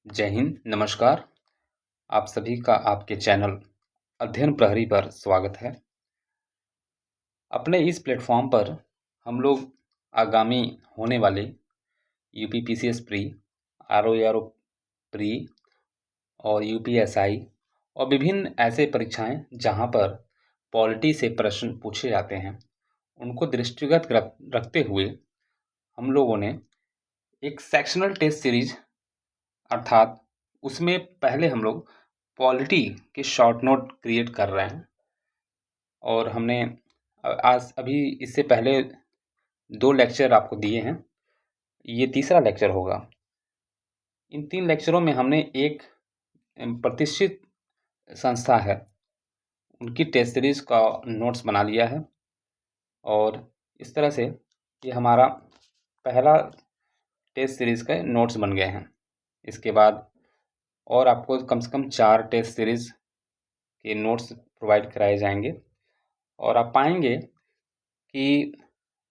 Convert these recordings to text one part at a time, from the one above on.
जय हिंद, नमस्कार। आप सभी का आपके चैनल अध्ययन प्रहरी पर स्वागत है। अपने इस प्लेटफॉर्म पर हम लोग आगामी होने वाले UP PCS pre, RO pre और यूपीएसआई और विभिन्न ऐसे परीक्षाएं जहां पर पॉलिटी से प्रश्न पूछे जाते हैं, उनको दृष्टिगत रखते हुए हम लोगों ने एक सेक्शनल टेस्ट सीरीज अर्थात उसमें पहले हम लोग पॉलिटी के शॉर्ट नोट क्रिएट कर रहे हैं और हमने आज अभी इससे पहले 2 लेक्चर आपको दिए हैं। ये तीसरा लेक्चर होगा। इन 3 लेक्चरों में हमने एक प्रतिष्ठित संस्था है उनकी टेस्ट सीरीज का नोट्स बना लिया है और इस तरह से ये हमारा पहला टेस्ट सीरीज के नोट्स बन गए हैं। इसके बाद और आपको कम से कम 4 टेस्ट सीरीज के नोट्स प्रोवाइड कराए जाएंगे और आप पाएंगे कि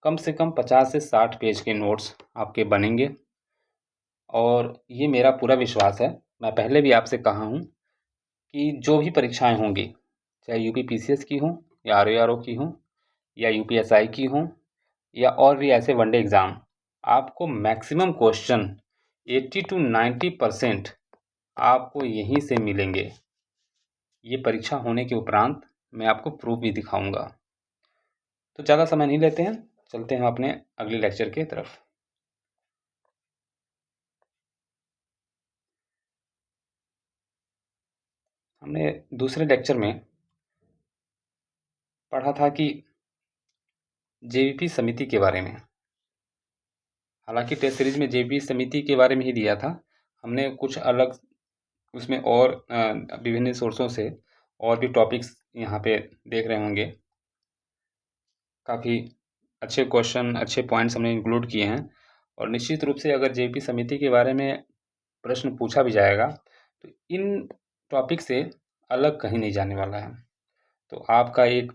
कम से कम 50 से 60 पेज के नोट्स आपके बनेंगे और ये मेरा पूरा विश्वास है। मैं पहले भी आपसे कहा हूँ कि जो भी परीक्षाएं होंगी, चाहे यूपी पीसीएस की हों या आरओ की हों या यूपीएसआई की हों या और भी ऐसे वनडे एग्ज़ाम, आपको मैक्सिमम क्वेश्चन 80 to 90% आपको यहीं से मिलेंगे। ये परीक्षा होने के उपरांत मैं आपको प्रूफ भी दिखाऊंगा। तो ज़्यादा समय नहीं लेते हैं, चलते हैं अपने अगले लेक्चर की तरफ। हमने दूसरे लेक्चर में पढ़ा था कि जेवीपी समिति के बारे में। हालांकि टेस्ट सीरीज में जेवीपी समिति के बारे में ही दिया था, हमने कुछ अलग उसमें और विभिन्न सोर्सों से और भी टॉपिक्स यहाँ पे देख रहे होंगे। काफ़ी अच्छे क्वेश्चन, अच्छे पॉइंट्स हमने इंक्लूड किए हैं और निश्चित रूप से अगर जेवीपी समिति के बारे में प्रश्न पूछा भी जाएगा तो इन टॉपिक से अलग कहीं नहीं जाने वाला है। तो आपका एक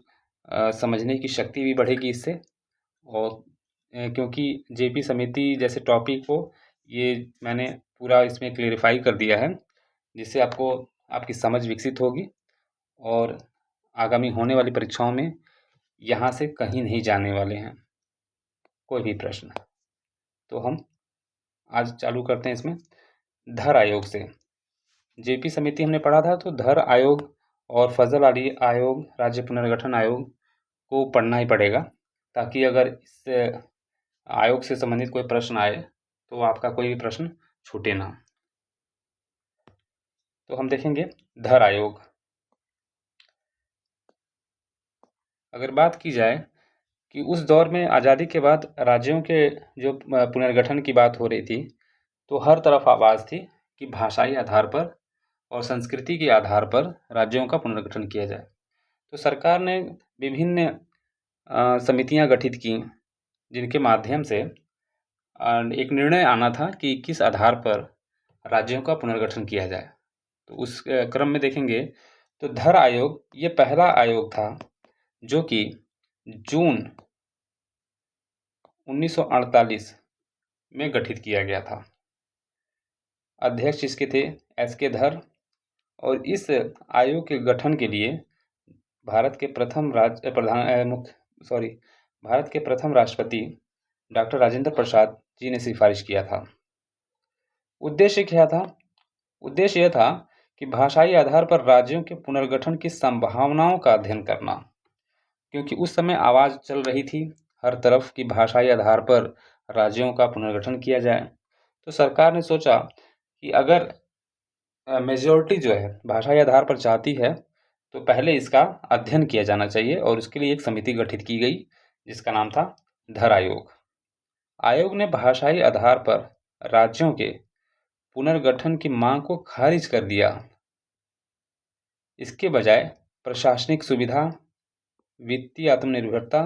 समझने की शक्ति भी बढ़ेगी इससे और क्योंकि जेपी समिति जैसे टॉपिक को ये मैंने पूरा इसमें क्लेरिफाई कर दिया है, जिससे आपको आपकी समझ विकसित होगी और आगामी होने वाली परीक्षाओं में यहाँ से कहीं नहीं जाने वाले हैं कोई भी प्रश्न। तो हम आज चालू करते हैं इसमें धर आयोग से। जेपी समिति हमने पढ़ा था, तो धर आयोग और फजल अली आयोग, राज्य पुनर्गठन आयोग को पढ़ना ही पड़ेगा, ताकि अगर इस आयोग से संबंधित कोई प्रश्न आए तो आपका कोई भी प्रश्न छूटे ना। तो हम देखेंगे धर आयोग। अगर बात की जाए कि उस दौर में आज़ादी के बाद राज्यों के जो पुनर्गठन की बात हो रही थी, तो हर तरफ आवाज़ थी कि भाषाई आधार पर और संस्कृति के आधार पर राज्यों का पुनर्गठन किया जाए। तो सरकार ने विभिन्न समितियां गठित की, जिनके माध्यम से एक निर्णय आना था कि किस आधार पर राज्यों का पुनर्गठन किया जाए। तो उस क्रम में देखेंगे तो धर आयोग ये पहला आयोग था जो कि जून 1948 में गठित किया गया था। अध्यक्ष इसके थे एस.के. धर और इस आयोग के गठन के लिए भारत के प्रथम राष्ट्रपति डॉक्टर राजेंद्र प्रसाद जी ने सिफारिश किया था। उद्देश्य क्या था? उद्देश्य यह था कि भाषाई आधार पर राज्यों के पुनर्गठन की संभावनाओं का अध्ययन करना, क्योंकि उस समय आवाज़ चल रही थी हर तरफ कि भाषाई आधार पर राज्यों का पुनर्गठन किया जाए। तो सरकार ने सोचा कि अगर मेजॉरिटी जो है भाषाई आधार पर चाहती है तो पहले इसका अध्ययन किया जाना चाहिए और उसके लिए एक समिति गठित की गई जिसका नाम था धर आयोग। आयोग ने भाषाई आधार पर राज्यों के पुनर्गठन की मांग को खारिज कर दिया। इसके बजाय प्रशासनिक सुविधा, वित्तीय आत्मनिर्भरता,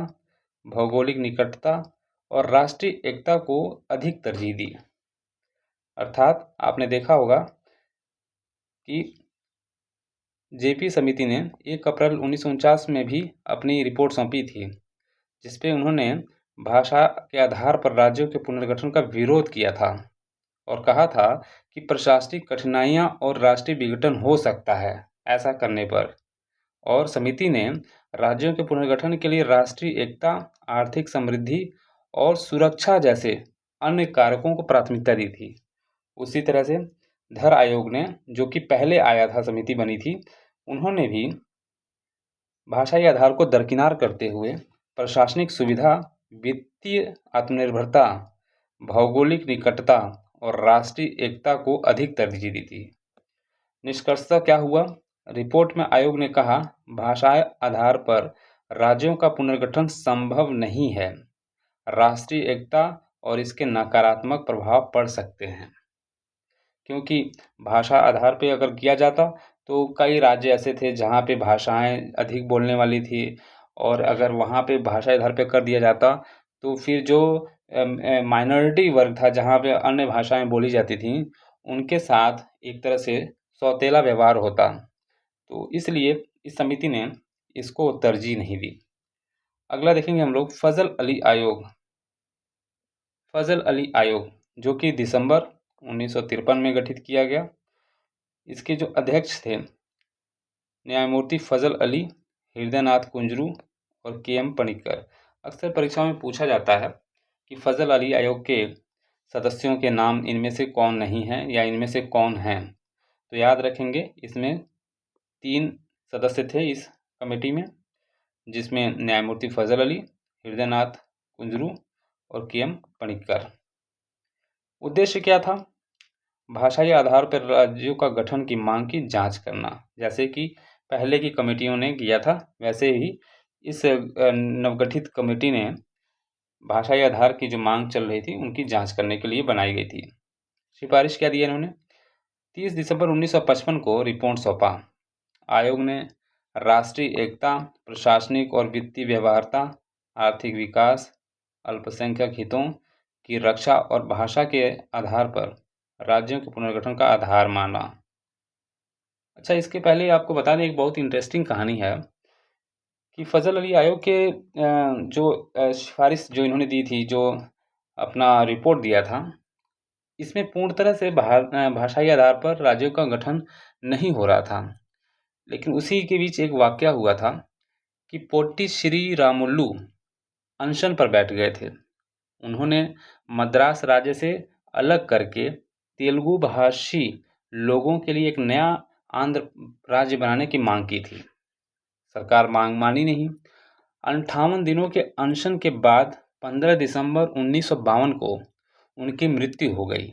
भौगोलिक निकटता और राष्ट्रीय एकता को अधिक तरजीह दी। अर्थात आपने देखा होगा कि जेपी समिति ने 1 अप्रैल 1949 में भी अपनी रिपोर्ट सौंपी थी, जिसपे उन्होंने भाषा के आधार पर राज्यों के पुनर्गठन का विरोध किया था और कहा था कि प्रशासनिक कठिनाइयां और राष्ट्रीय विघटन हो सकता है ऐसा करने पर। और समिति ने राज्यों के पुनर्गठन के लिए राष्ट्रीय एकता, आर्थिक समृद्धि और सुरक्षा जैसे अन्य कारकों को प्राथमिकता दी थी। उसी तरह से धर आयोग ने, जो कि पहले आया था, समिति बनी थी, उन्होंने भी भाषाई आधार को दरकिनार करते हुए प्रशासनिक सुविधा, वित्तीय आत्मनिर्भरता, भौगोलिक निकटता और राष्ट्रीय एकता को अधिक तरजीह दी थी। निष्कर्षतः क्या हुआ? रिपोर्ट में आयोग ने कहा, भाषाई आधार पर राज्यों का पुनर्गठन संभव नहीं है। राष्ट्रीय एकता और इसके नकारात्मक प्रभाव पड़ सकते हैं, क्योंकि भाषा आधार पर अगर किया जाता तो कई राज्य ऐसे थे जहाँ पे भाषाएं अधिक बोलने वाली थी, और अगर वहाँ पे भाषा आधार पे कर दिया जाता तो फिर जो माइनॉरिटी वर्ग था, जहाँ पे अन्य भाषाएं बोली जाती थीं, उनके साथ एक तरह से सौतेला व्यवहार होता। तो इसलिए इस समिति ने इसको तरजीह नहीं दी। अगला देखेंगे हम लोग फजल अली आयोग। फजल अली आयोग जो कि दिसंबर 1953 में गठित किया गया। इसके जो अध्यक्ष थे न्यायमूर्ति फजल अली, हृदयनाथ कुंजरू और के.एम. पणिक्कर। अक्सर परीक्षाओं में पूछा जाता है कि फजल अली आयोग के सदस्यों के नाम इनमें से कौन नहीं हैं या इनमें से कौन हैं। तो याद रखेंगे, इसमें 3 सदस्य थे इस कमेटी में, जिसमें न्यायमूर्ति फजल अली, हृदयनाथ कुंजरू और के.एम. पणिक्कर। उद्देश्य क्या था? भाषाई आधार पर राज्यों का गठन की मांग की जांच करना। जैसे कि पहले की कमेटियों ने किया था, वैसे ही इस नवगठित कमेटी ने भाषाई आधार की जो मांग चल रही थी उनकी जांच करने के लिए बनाई गई थी। सिफारिश क्या दी इन्होंने? 30 दिसंबर 1955 को रिपोर्ट सौंपा। आयोग ने राष्ट्रीय एकता, प्रशासनिक और वित्तीय व्यवहार्यता, आर्थिक विकास, अल्पसंख्यक हितों की रक्षा और भाषा के आधार पर राज्यों के पुनर्गठन का आधार माना। अच्छा, इसके पहले आपको बता दें, एक बहुत इंटरेस्टिंग कहानी है कि फजल अली आयोग के जो सिफारिश जो इन्होंने दी थी, जो अपना रिपोर्ट दिया था, इसमें पूर्ण तरह से भाषाई आधार पर राज्यों का गठन नहीं हो रहा था। लेकिन उसी के बीच एक वाकया हुआ था कि पोट्टी श्री रामुलु अनशन पर बैठ गए थे। उन्होंने मद्रास राज्य से अलग करके तेलुगु भाषी लोगों के लिए एक नया आंध्र राज्य बनाने की मांग की थी। सरकार मांग मानी नहीं। 58 दिनों के अनशन के बाद 15 दिसंबर 1952 को उनकी मृत्यु हो गई।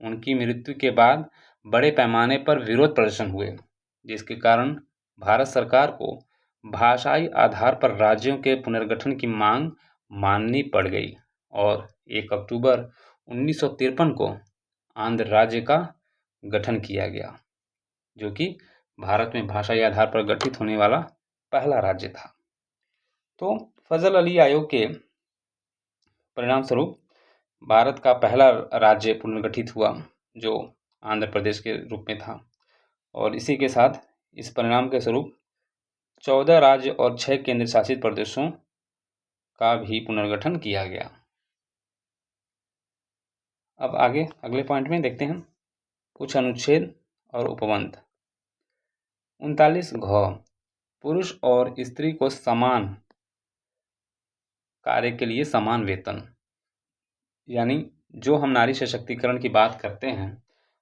उनकी मृत्यु के बाद बड़े पैमाने पर विरोध प्रदर्शन हुए, जिसके कारण भारत सरकार को भाषाई आधार पर राज्यों के पुनर्गठन की मांग माननी पड़ गई और 1 अक्टूबर 1953 को आंध्र राज्य का गठन किया गया, जो कि भारत में भाषाई आधार पर गठित होने वाला पहला राज्य था। तो फजल अली आयोग के परिणाम स्वरूप भारत का पहला राज्य पुनर्गठित हुआ, जो आंध्र प्रदेश के रूप में था। और इसी के साथ इस परिणाम के स्वरूप 14 राज्य और 6 केंद्र शासित प्रदेशों का भी पुनर्गठन किया गया। अब आगे अगले पॉइंट में देखते हैं कुछ अनुच्छेद और उपबंध। 39 घ, पुरुष और स्त्री को समान कार्य के लिए समान वेतन। यानी जो हम नारी सशक्तिकरण की बात करते हैं,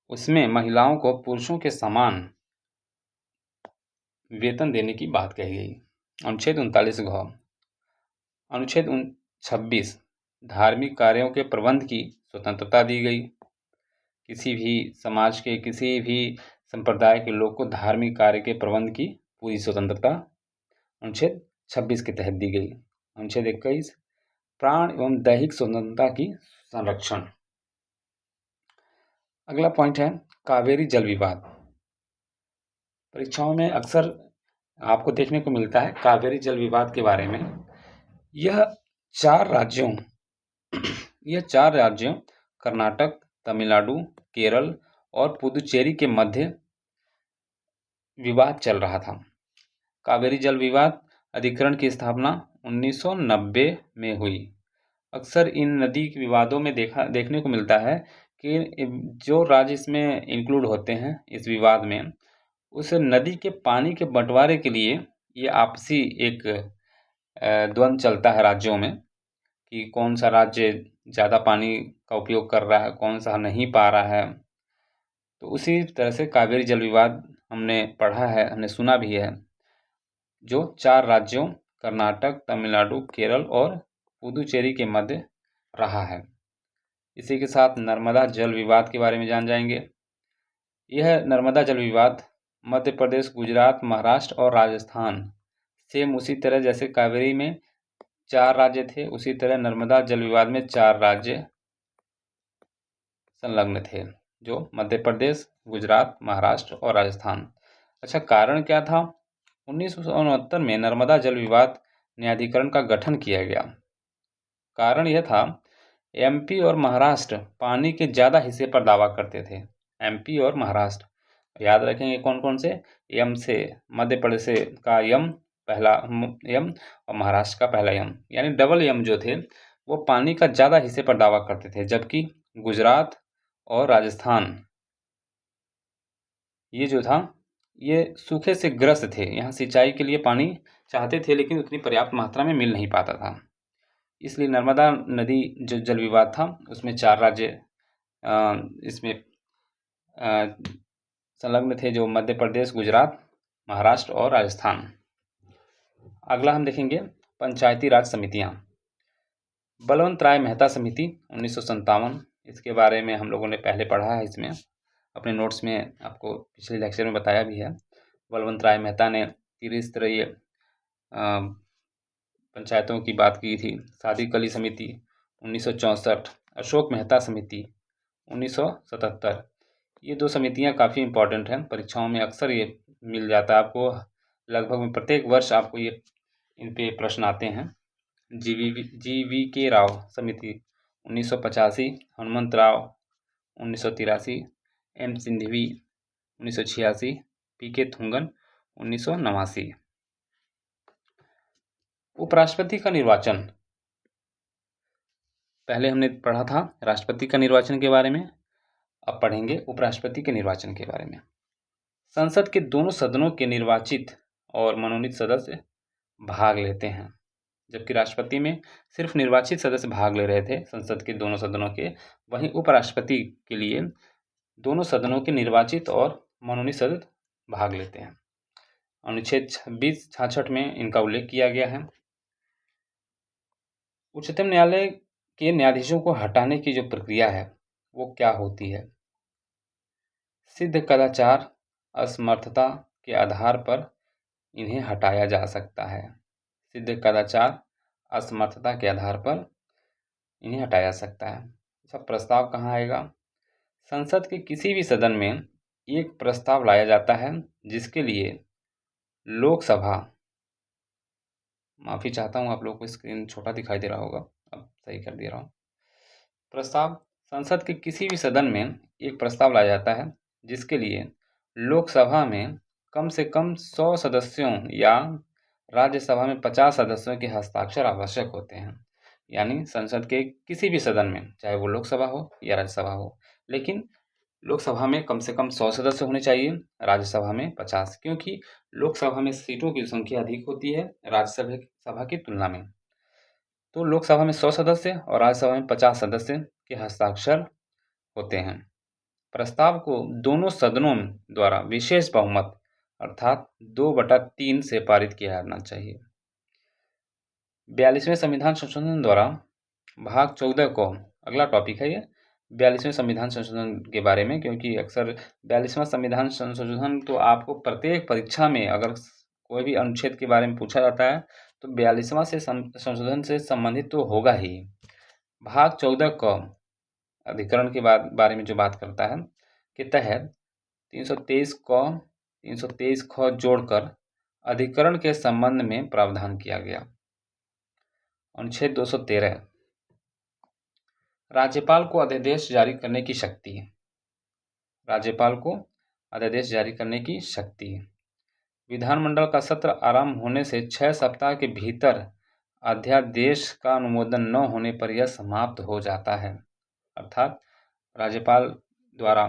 उसमें महिलाओं को पुरुषों के समान वेतन देने की बात कही गई। अनुच्छेद 39 घ। अनुच्छेद 26, धार्मिक कार्यों के प्रबंध की स्वतंत्रता दी गई। किसी भी समाज के, किसी भी संप्रदाय के लोग को धार्मिक कार्य के प्रबंध की पूरी स्वतंत्रता अनुच्छेद 26 के तहत दी गई। अनुच्छेद 21, प्राण एवं दैहिक स्वतंत्रता की संरक्षण। अगला पॉइंट है कावेरी जल विवाद। परीक्षाओं में अक्सर आपको देखने को मिलता है कावेरी जल विवाद के बारे में। यह 4 राज्यों कर्नाटक, तमिलनाडु, केरल और पुदुचेरी के मध्य विवाद चल रहा था। कावेरी जल विवाद अधिकरण की स्थापना 1990 में हुई। अक्सर इन नदी के विवादों में देखने को मिलता है कि जो राज्य इसमें इंक्लूड होते हैं इस विवाद में, उस नदी के पानी के बंटवारे के लिए ये आपसी एक द्वंद्व चलता है राज्यों में कि कौन सा राज्य ज़्यादा पानी का उपयोग कर रहा है, कौन सा नहीं पा रहा है। तो उसी तरह से कावेरी जल विवाद हमने पढ़ा है, हमने सुना भी है, जो 4 राज्यों कर्नाटक, तमिलनाडु, केरल और पुदुचेरी के मध्य रहा है। इसी के साथ नर्मदा जल विवाद के बारे में जान जाएंगे। यह नर्मदा जल विवाद मध्य प्रदेश, गुजरात, महाराष्ट्र और राजस्थान, सेम उसी तरह जैसे कावेरी में 4 राज्य थे, उसी तरह नर्मदा जल विवाद में 4 राज्य संलग्न थे, जो मध्य प्रदेश, गुजरात, महाराष्ट्र और राजस्थान। अच्छा, कारण क्या था? 1969 में नर्मदा जल विवाद न्यायाधिकरण का गठन किया गया। कारण यह था, एमपी और महाराष्ट्र पानी के ज़्यादा हिस्से पर दावा करते थे। एमपी और महाराष्ट्र याद रखेंगे कौन कौन से? यम से मध्य प्रदेश से का यम, पहला यम, और महाराष्ट्र का पहला यम, यानी डबल यम जो थे वो पानी का ज़्यादा हिस्से पर दावा करते थे, जबकि गुजरात और राजस्थान ये जो था ये सूखे से ग्रस्त थे। यहाँ सिंचाई के लिए पानी चाहते थे लेकिन उतनी पर्याप्त मात्रा में मिल नहीं पाता था। इसलिए नर्मदा नदी जो जल विवाद था उसमें 4 राज्य इसमें संलग्न थे, जो मध्य प्रदेश, गुजरात, महाराष्ट्र और राजस्थान। अगला हम देखेंगे पंचायती राज समितियाँ। बलवंत राय मेहता समिति 1957, इसके बारे में हम लोगों ने पहले पढ़ा है, इसमें अपने नोट्स में आपको पिछले लेक्चर में बताया भी है। बलवंत राय मेहता ने त्रिस्तरीय पंचायतों की बात की थी। सादिक अली समिति 1964, अशोक मेहता समिति 1977। ये 2 समितियां काफ़ी इम्पोर्टेंट हैं, परीक्षाओं में अक्सर ये मिल जाता है आपको, लगभग में प्रत्येक वर्ष आपको ये इन पे प्रश्न आते हैं। जी वी के राव समिति 1985, हनुमंत राव 1983, एम सिंघवी 1986, पी.के. थुंगन 1989। उपराष्ट्रपति का निर्वाचन, पहले हमने पढ़ा था राष्ट्रपति का निर्वाचन के बारे में, अब पढ़ेंगे उपराष्ट्रपति के निर्वाचन के बारे में। संसद के दोनों सदनों के निर्वाचित और मनोनीत सदस्य भाग लेते हैं, जबकि राष्ट्रपति में सिर्फ निर्वाचित सदस्य भाग ले रहे थे संसद के दोनों सदनों के। वहीं उपराष्ट्रपति के लिए दोनों सदनों के निर्वाचित और मनोनीत सदस्य भाग लेते हैं। अनुच्छेद 26-66 में इनका उल्लेख किया गया है। उच्चतम न्यायालय के न्यायाधीशों को हटाने की जो प्रक्रिया है वो क्या होती है? सिद्ध कदाचार, असमर्थता के आधार पर इन्हें हटाया जा सकता है। सिद्ध कदाचार, असमर्थता के आधार पर इन्हें हटाया जा सकता है। अच्छा, प्रस्ताव कहाँ आएगा? संसद के किसी भी सदन में एक प्रस्ताव लाया जाता है जिसके लिए लोकसभा, माफ़ी चाहता हूँ आप लोगों को स्क्रीन छोटा दिखाई दे रहा होगा, अब सही कर दे रहा हूँ। प्रस्ताव, संसद के किसी भी सदन में एक प्रस्ताव लाया जाता है जिसके लिए लोकसभा में कम से कम 100 सदस्यों या राज्यसभा में 50 सदस्यों के हस्ताक्षर आवश्यक होते हैं। यानी संसद के किसी भी सदन में, चाहे वो लोकसभा हो या राज्यसभा हो, लेकिन लोकसभा में कम से कम 100 सदस्य होने चाहिए, राज्यसभा में 50, क्योंकि लोकसभा में सीटों की संख्या अधिक होती है राज्यसभा की तुलना में। तो लोकसभा में 100 सदस्य और राज्यसभा में 50 सदस्य के हस्ताक्षर होते हैं। प्रस्ताव को दोनों सदनों द्वारा विशेष बहुमत अर्थात 2/3 से पारित किया जाना चाहिए। 42वें संविधान संशोधन द्वारा भाग 14 को, अगला टॉपिक है ये 42वें संविधान संशोधन के बारे में, क्योंकि अक्सर 42वां संविधान संशोधन तो आपको प्रत्येक परीक्षा में अगर कोई भी अनुच्छेद के बारे में पूछा जाता है तो 42वां से संशोधन से संबंधित तो होगा ही। भाग 14 को अधिकरण के बारे में जो बात करता है के तहत 323 ख जोड़कर अधिकरण के संबंध में प्रावधान किया गया। अनुच्छेद 213, राज्यपाल को अध्यादेश जारी करने की शक्ति है। राज्यपाल को अध्यादेश जारी करने की शक्ति है। विधानमंडल का सत्र आरंभ होने से 6 सप्ताह के भीतर अध्यादेश का अनुमोदन न होने पर यह समाप्त हो जाता है। अर्थात राज्यपाल द्वारा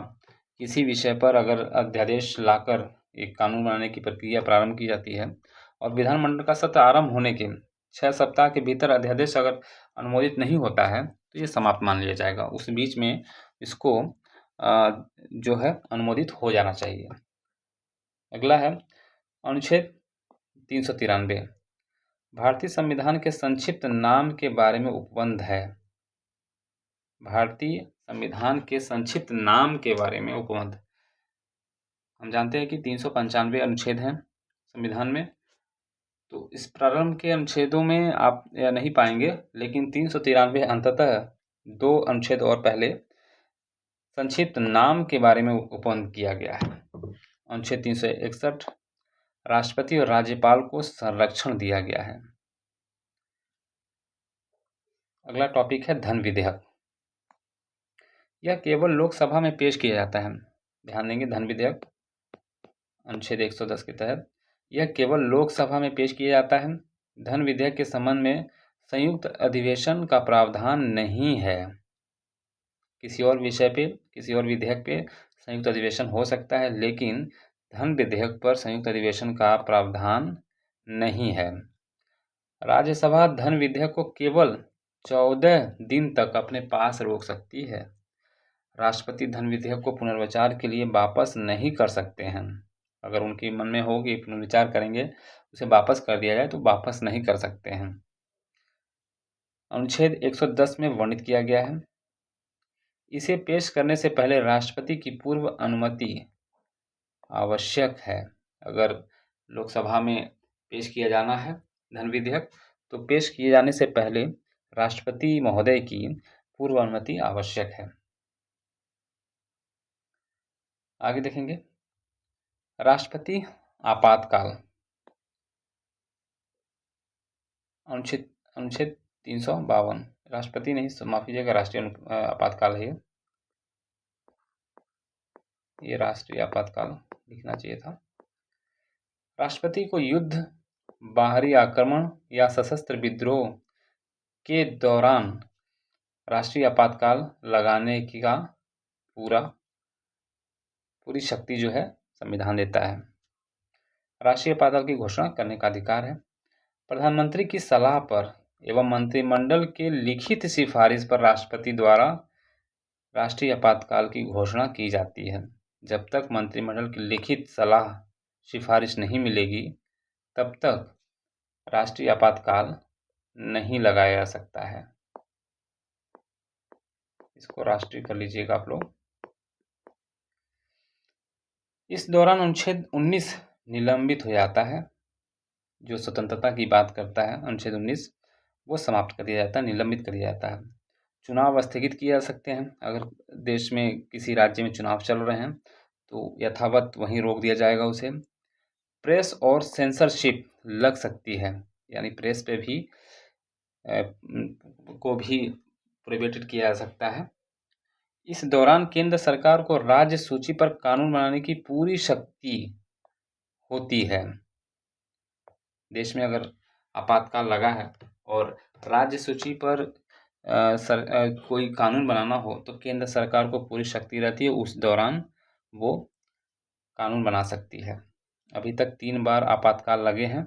किसी विषय पर अगर अध्यादेश लाकर एक कानून बनाने की प्रक्रिया प्रारंभ की जाती है और विधानमंडल का सत्र आरंभ होने के 6 सप्ताह के भीतर अध्यादेश अगर अनुमोदित नहीं होता है तो ये समाप्त मान लिया जाएगा। उस बीच में इसको जो है अनुमोदित हो जाना चाहिए। अगला है अनुच्छेद 393। भारतीय संविधान के संक्षिप्त नाम के बारे में उपबंध है। भारतीय संविधान के संक्षिप्त नाम के बारे में उपबंध। हम जानते हैं कि 395 अनुच्छेद हैं संविधान में, तो इस प्रारंभ के अनुच्छेदों में आप नहीं पाएंगे, लेकिन 393 अंततः 2 अनुच्छेद और पहले संक्षिप्त नाम के बारे में उपबंध किया गया है। अनुच्छेद 361 राष्ट्रपति और राज्यपाल को संरक्षण दिया गया है। अगला टॉपिक है धन विधेयक। यह केवल लोकसभा में पेश किया जाता है। ध्यान देंगे, धन विधेयक अनुच्छेद 110 के तहत यह केवल लोकसभा में पेश किया जाता है। धन विधेयक के संबंध में संयुक्त अधिवेशन का प्रावधान नहीं है। किसी और विषय पे, किसी और विधेयक पे संयुक्त अधिवेशन हो सकता है, लेकिन धन विधेयक पर संयुक्त अधिवेशन का प्रावधान नहीं है। राज्यसभा धन विधेयक को केवल 14 दिन तक अपने पास रोक सकती है। राष्ट्रपति धन विधेयक को पुनर्विचार के लिए वापस नहीं कर सकते हैं। अगर उनके मन में हो कि पुनर्विचार करेंगे, उसे वापस कर दिया जाए, तो वापस नहीं कर सकते हैं। अनुच्छेद 110 में वर्णित किया गया है। इसे पेश करने से पहले राष्ट्रपति की पूर्व अनुमति आवश्यक है। अगर लोकसभा में पेश किया जाना है धन विधेयक, तो पेश किए जाने से पहले राष्ट्रपति महोदय की पूर्व अनुमति आवश्यक है। आगे देखेंगे राष्ट्रपति आपातकाल। अनुच्छेद 352 राष्ट्रपति नहीं, माफ कीजिएगा, राष्ट्रीय आपातकाल है ये राष्ट्रीय आपातकाल लिखना चाहिए था। राष्ट्रपति को युद्ध, बाहरी आक्रमण या सशस्त्र विद्रोह के दौरान राष्ट्रीय आपातकाल लगाने की का पूरी शक्ति जो है संविधान देता है। राष्ट्रीय आपातकाल की घोषणा करने का अधिकार है। प्रधानमंत्री की सलाह पर एवं मंत्रिमंडल के लिखित सिफारिश पर राष्ट्रपति द्वारा राष्ट्रीय आपातकाल की घोषणा की जाती है। जब तक मंत्रिमंडल की लिखित सलाह सिफारिश नहीं मिलेगी, तब तक राष्ट्रीय आपातकाल नहीं लगाया जा सकता है। इसको राष्ट्रीय कर लीजिएगा आप लोग। इस दौरान अनुच्छेद 19 निलंबित हो जाता है। जो स्वतंत्रता की बात करता है अनुच्छेद 19, वो समाप्त कर दिया जाता है, निलंबित कर दिया जाता है। चुनाव स्थगित किए जा सकते हैं। अगर देश में किसी राज्य में चुनाव चल रहे हैं तो यथावत वहीं रोक दिया जाएगा उसे। प्रेस और सेंसरशिप लग सकती है, यानी प्रेस पे भी को भी प्रोहिबिटेड किया जा सकता है। इस दौरान केंद्र सरकार को राज्य सूची पर कानून बनाने की पूरी शक्ति होती है। देश में अगर आपातकाल लगा है और राज्य सूची पर कोई कानून बनाना हो तो केंद्र सरकार को पूरी शक्ति रहती है, उस दौरान वो कानून बना सकती है। अभी तक 3 बार आपातकाल लगे हैं।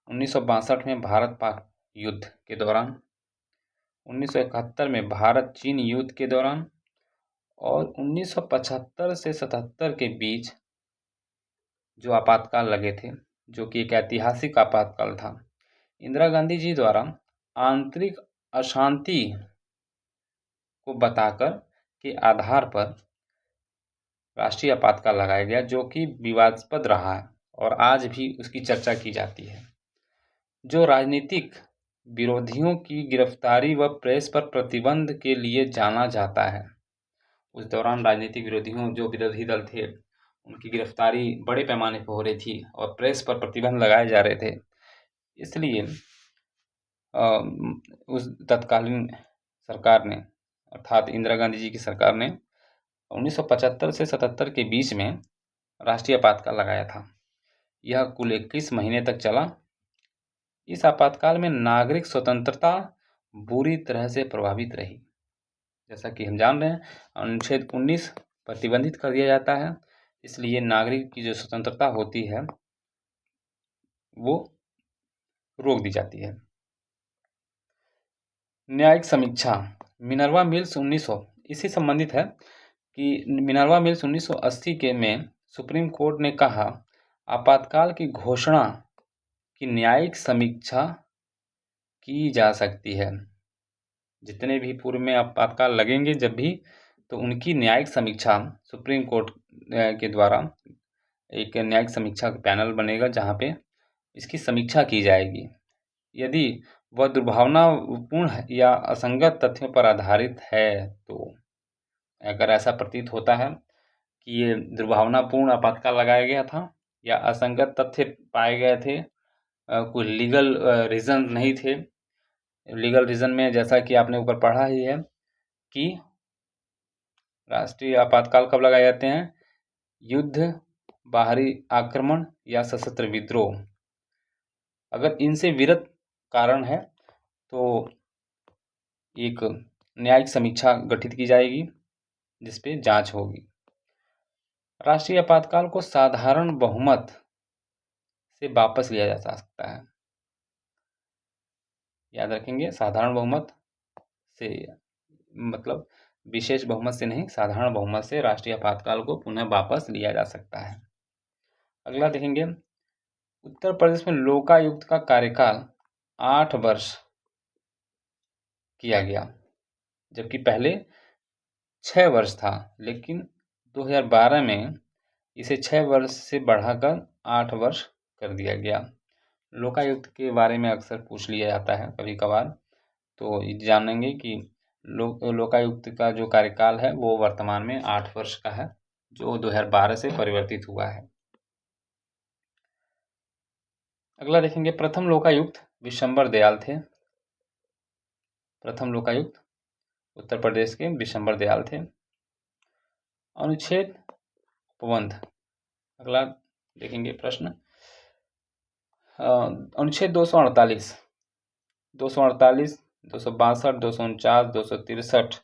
1962 में भारत पाक युद्ध के दौरान, 1971 में भारत चीन युद्ध के दौरान और 1975 से 77 के बीच जो आपातकाल लगे थे, जो कि एक ऐतिहासिक आपातकाल था। इंदिरा गांधी जी द्वारा आंतरिक अशांति को बताकर के आधार पर राष्ट्रीय आपातकाल लगाया गया, जो कि विवादास्पद रहा है और आज भी उसकी चर्चा की जाती है। जो राजनीतिक विरोधियों की गिरफ्तारी व प्रेस पर प्रतिबंध के लिए जाना जाता है। उस दौरान राजनीतिक विरोधियों, जो विरोधी दल थे, उनकी गिरफ्तारी बड़े पैमाने पर हो रही थी और प्रेस पर प्रतिबंध लगाए जा रहे थे। इसलिए उस तत्कालीन सरकार ने, अर्थात इंदिरा गांधी जी की सरकार ने 1975 से 77 के बीच में राष्ट्रीय आपातकाल लगाया था। यह कुल 21 महीने तक चला। इस आपातकाल में नागरिक स्वतंत्रता बुरी तरह से प्रभावित रही। जैसा कि हम जान रहे हैं, अनुच्छेद 19 प्रतिबंधित कर दिया जाता है, इसलिए नागरिक की जो स्वतंत्रता होती है वो रोक दी जाती है। न्यायिक समीक्षा, मिनर्वा मिल्स 1900 इसी संबंधित है कि मिनर्वा मिल्स 1980 के में सुप्रीम कोर्ट ने कहा, आपातकाल की घोषणा की न्यायिक समीक्षा की जा सकती है। जितने भी पूर्व में आपातकाल लगेंगे जब भी, तो उनकी न्यायिक समीक्षा सुप्रीम कोर्ट के द्वारा एक न्यायिक समीक्षा पैनल बनेगा जहाँ पे इसकी समीक्षा की जाएगी। यदि वह दुर्भावनापूर्ण या असंगत तथ्यों पर आधारित है, तो अगर ऐसा प्रतीत होता है कि ये दुर्भावनापूर्ण आपातकाल लगाया गया था या असंगत तथ्य पाए गए थे, कोई लीगल रीज़न नहीं थे। लीगल रीज़न में जैसा कि आपने ऊपर पढ़ा ही है कि राष्ट्रीय आपातकाल कब लगाए जाते हैं, युद्ध, बाहरी आक्रमण या सशस्त्र विद्रोह। अगर इनसे विरत कारण है तो एक न्यायिक समीक्षा गठित की जाएगी जिस पे जांच होगी। राष्ट्रीय आपातकाल को साधारण बहुमत से वापस लिया जा सकता है। याद रखेंगे, साधारण बहुमत से मतलब विशेष बहुमत से नहीं, साधारण बहुमत से राष्ट्रीय आपातकाल को पुनः वापस लिया जा सकता है। अगला देखेंगे, उत्तर प्रदेश में लोकायुक्त का कार्यकाल 8 वर्ष किया गया, जबकि पहले 6 वर्ष था, लेकिन 2012 में इसे 6 वर्ष से बढ़ाकर 8 वर्ष कर दिया गया। लोकायुक्त के बारे में अक्सर पूछ लिया जाता है कभी कभार, तो जानेंगे कि लोकायुक्त का जो कार्यकाल है वो वर्तमान में 8 वर्ष का है, जो 2012 से परिवर्तित हुआ है। अगला देखेंगे, प्रथम लोकायुक्त विशंबर दयाल थे। प्रथम लोकायुक्त उत्तर प्रदेश के विशंबर दयाल थे। अनुच्छेद उपबंध, अगला देखेंगे प्रश्न, अनुच्छेद 248, 262, 262, 249, 263,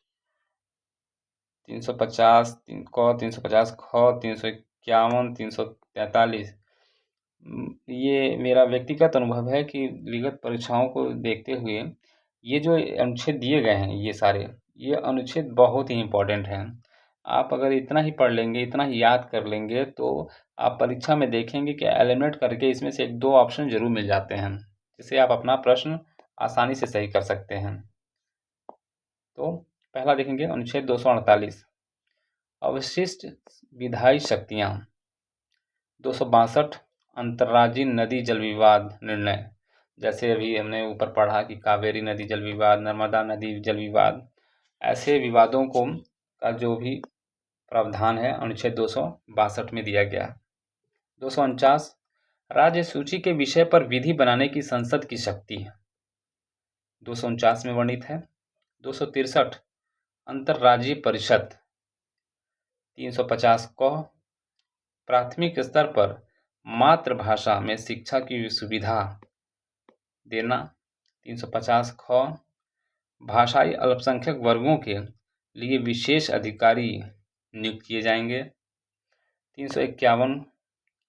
350 क, 350 ख, 351, 343। ये मेरा व्यक्तिगत अनुभव है कि विगत परीक्षाओं को देखते हुए ये जो अनुच्छेद दिए गए हैं, ये अनुच्छेद बहुत ही इम्पोर्टेंट हैं। आप अगर इतना ही पढ़ लेंगे, इतना ही याद कर लेंगे, तो आप परीक्षा में देखेंगे कि एलिमिनेट करके इसमें से 1-2 ऑप्शन जरूर मिल जाते हैं, जिससे आप अपना प्रश्न आसानी से सही कर सकते हैं। तो पहला देखेंगे, अनुच्छेद 248, अवशिष्ट विधायी शक्तियाँ। 262, अंतर्राज्यीय नदी जल विवाद निर्णय, जैसे अभी हमने ऊपर पढ़ा कि कावेरी नदी जल विवाद, नर्मदा नदी जल विवाद, ऐसे विवादों को का जो भी प्रावधान है अनुच्छेद 262 में दिया गया। 249, राज्य सूची के विषय पर विधि बनाने की संसद की शक्ति है, 249 में वर्णित है। 263, अंतर्राज्यीय परिषद। 350 क, प्राथमिक स्तर पर मातृभाषा में शिक्षा की सुविधा देना। 350 ख, भाषाई अल्पसंख्यक वर्गों के लिए विशेष अधिकारी नियुक्त किए जाएंगे। 351,